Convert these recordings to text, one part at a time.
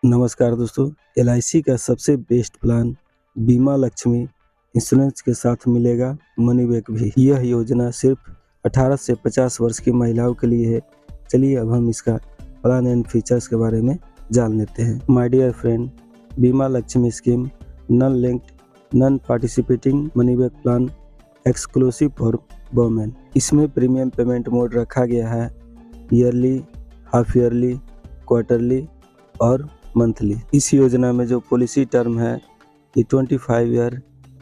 नमस्कार दोस्तों, एलआईसी का सबसे बेस्ट प्लान बीमा लक्ष्मी इंश्योरेंस के साथ मिलेगा मनी बैक भी। यह योजना सिर्फ 18 से 50 वर्ष की महिलाओं के लिए है। चलिए अब हम इसका प्लान एंड फीचर्स के बारे में जान लेते हैं। माय डियर फ्रेंड, बीमा Lakshmi scheme non linked non participating money back plan exclusive for women. इसमें प्रीमियम पेमेंट मोड रखा गया है ईयरली, हाफ ईयरली, क्वार्टरली और मंथली। इस योजना में जो पॉलिसी टर्म है ये 25 ईयर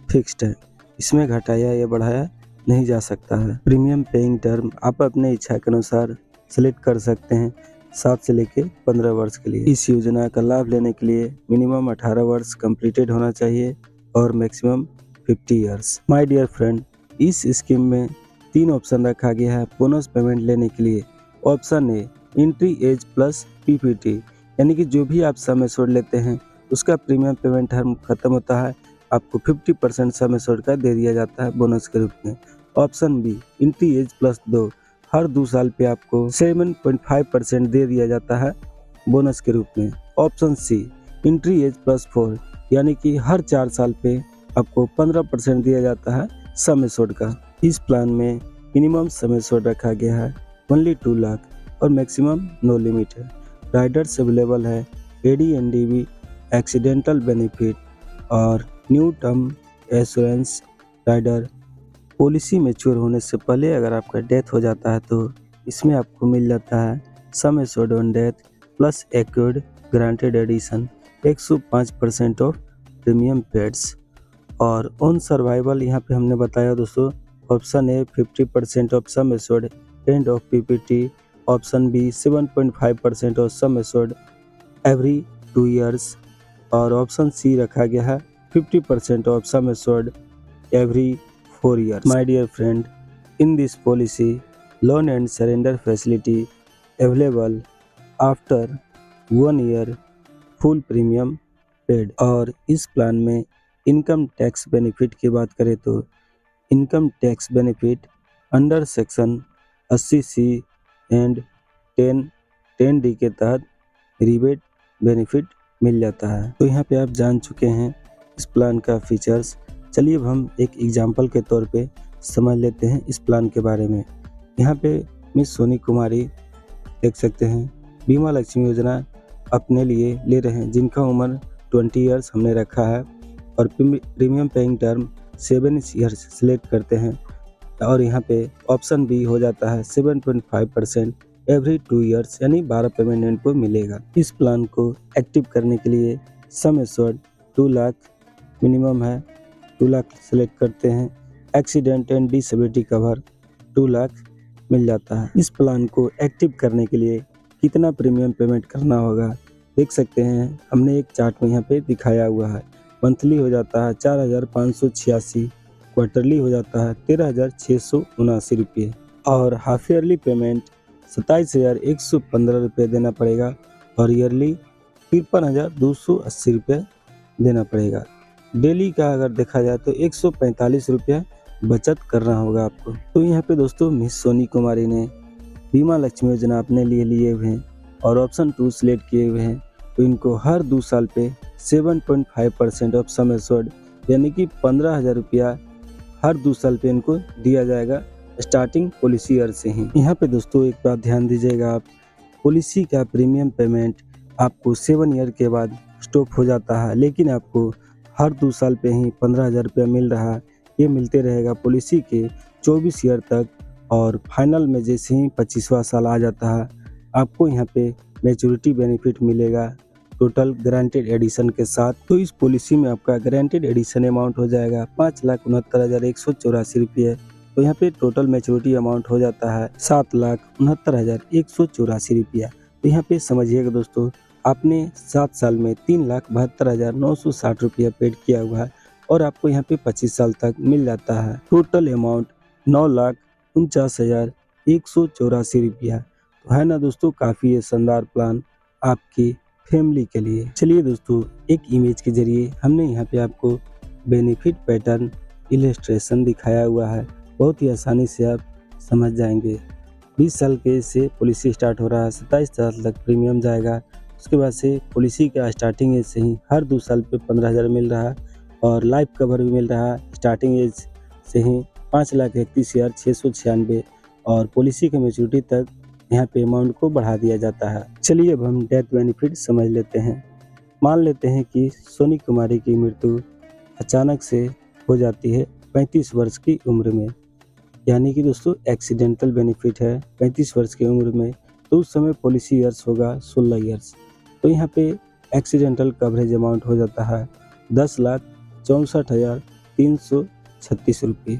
फिक्स्ड है। इसमें घटाया या बढ़ाया नहीं जा सकता है। प्रीमियम पेइंग टर्म आप अपने इच्छा के अनुसार सेलेक्ट कर सकते हैं 7 से लेकर 15 वर्ष के लिए। इस योजना का लाभ लेने के लिए मिनिमम 18 वर्ष कंप्लीटेड होना चाहिए और maximum 50 years. My dear friend, इस स्कीम में 3 ऑप्शन रखा गया है बोनस पेमेंट लेने के लिए। Option A, entry age plus PPT, यानी कि जो भी आप सम एश्योर्ड लेते हैं उसका प्रीमियम पेमेंट टर्म खत्म होता है, आपको 50% सम एश्योर्ड का दे दिया जाता है बोनस के रूप में। Option B, entry age plus 2, हर 2 साल पे आपको 7.5% दे दिया जाता है बोनस के रूप में। Option C, entry age plus 4, यानी कि हर 4 साल पे आपको 15% दिया जाता है सम एश्योर्ड का। इस प्लान में मिनिमम सम एश्योर्ड रखा गया है ओनली 2 लाख और मैक्सिमम नो लिमिट है। राइडर्स अवेलेबल है एडीएनडीबी, एक्सीडेंटल बेनिफिट और new term assurance rider. Policy mature होने से पहले अगर आपका डेथ हो जाता है तो इसमें आपको मिल जाता है sum assured on death plus accrued guaranteed addition 105% of premium paid. और ऑन सर्वाइवल यहाँ पे हमने बताया दोस्तों, option A 50% of sum assured end of PPT. Option B 7.5% of sum assured every 2 years और ऑप्शन सी रखा गया है 50% of sum assured every 4 years. My dear friend, in this policy loan and surrender facility available after 1 year full premium paid. और इस plan में income tax benefit की बात करें तो income tax benefit under section 80C and 10D के तहत rebate benefit मिल जाता है। तो यहाँ पे आप जान चुके हैं इस प्लान का फीचर्स। चलिए अब हम एक एग्जांपल के तौर पे समझ लेते हैं इस प्लान के बारे में। यहाँ पे मिस सोनी कुमारी देख सकते हैं बीमा लक्ष्मी योजना अपने लिए ले रहे हैं, जिनका उम्र 20 ईयर्स हमने रखा है और premium paying term 7 years select करते हैं और यहाँ पे ऑप्शन बी हो जाता है 7.5% एवरी 2 ईयर्स, यानी 12 पेमेंट इनको मिलेगा। इस प्लान को एक्टिव करने के लिए सम एश्योर्ड 2 लाख मिनिमम है, 2 लाख सेलेक्ट करते हैं। Accident and disability cover 2 lakh मिल जाता है। इस प्लान को एक्टिव करने के लिए कितना प्रीमियम पेमेंट करना होगा देख सकते हैं, हमने एक चार्ट में यहाँ पे दिखाया हुआ है। मंथली हो जाता है 4,586, क्वार्टरली हो जाता है 13,679 रुपये और हाफ ईयरली पेमेंट 27,115 रुपये देना पड़ेगा और ईयरली 53,280 रुपये देना पड़ेगा। डेली का अगर देखा जाए तो 145 रुपये बचत करना होगा आपको। तो यहाँ पे दोस्तों मिस सोनी कुमारी ने बीमा लक्ष्मी योजना अपने लिए हुए हैं और ऑप्शन 2 सिलेक्ट किए हुए हैं, तो इनको हर 2 साल पे 7.5% ऑफ सम एश्योर्ड, यानी कि 15,000 रुपया हर 2 साल पे इनको दिया जाएगा स्टार्टिंग पॉलिसी ईयर से ही। यहाँ पे दोस्तों एक बात ध्यान दीजिएगा आप, पॉलिसी का प्रीमियम पेमेंट आपको 7 ईयर के बाद स्टॉप हो जाता है, लेकिन आपको हर 2 साल पे ही 15,000 रुपया मिल रहा है। ये मिलते रहेगा पॉलिसी के 24 ईयर तक और फाइनल में जैसे ही 25वां साल आ जाता है आपको यहाँ पे मैच्योरिटी बेनिफिट मिलेगा टोटल गारंटेड एडिशन के साथ। तो इस पॉलिसी में आपका गारंटेड एडिशन अमाउंट हो जाएगा 5,69,184 रुपये। तो यहाँ पे टोटल मैच्योरिटी अमाउंट हो जाता है 7,69,184 रुपया। तो यहाँ पे समझिएगा दोस्तों, आपने 7 साल में 3,72,960 रुपया पेड किया हुआ है और आपको यहाँ पे 25 साल तक मिल जाता है टोटल अमाउंट 9,49,184 रुपया। तो है ना दोस्तों, काफ़ी ये शानदार प्लान आपकी फैमिली के लिए। चलिए दोस्तों, एक इमेज के जरिए हमने यहाँ पे आपको बेनिफिट पैटर्न इलस्ट्रेशन दिखाया हुआ है, बहुत ही आसानी से आप समझ जाएंगे। 20 साल के से पॉलिसी स्टार्ट हो रहा है, 27 साल तक प्रीमियम जाएगा, उसके बाद से पॉलिसी का स्टार्टिंग एज से ही हर 2 साल पे 15,000 मिल रहा है और लाइफ कवर भी मिल रहा है स्टार्टिंग एज से ही 5,31,696 और पॉलिसी के मैच्योरिटी तक यहाँ पे अमाउंट को बढ़ा दिया जाता है। चलिए अब हम डेथ बेनिफिट समझ लेते हैं। मान लेते हैं कि सोनी कुमारी की मृत्यु अचानक से हो जाती है 35 वर्ष की उम्र में, यानी कि दोस्तों एक्सीडेंटल बेनिफिट है 35 वर्ष की उम्र में, तो उस समय पॉलिसी ईयर्स होगा 16 ईयर्स। तो यहाँ पे एक्सीडेंटल कवरेज अमाउंट हो जाता है 10,64,336 रुपये।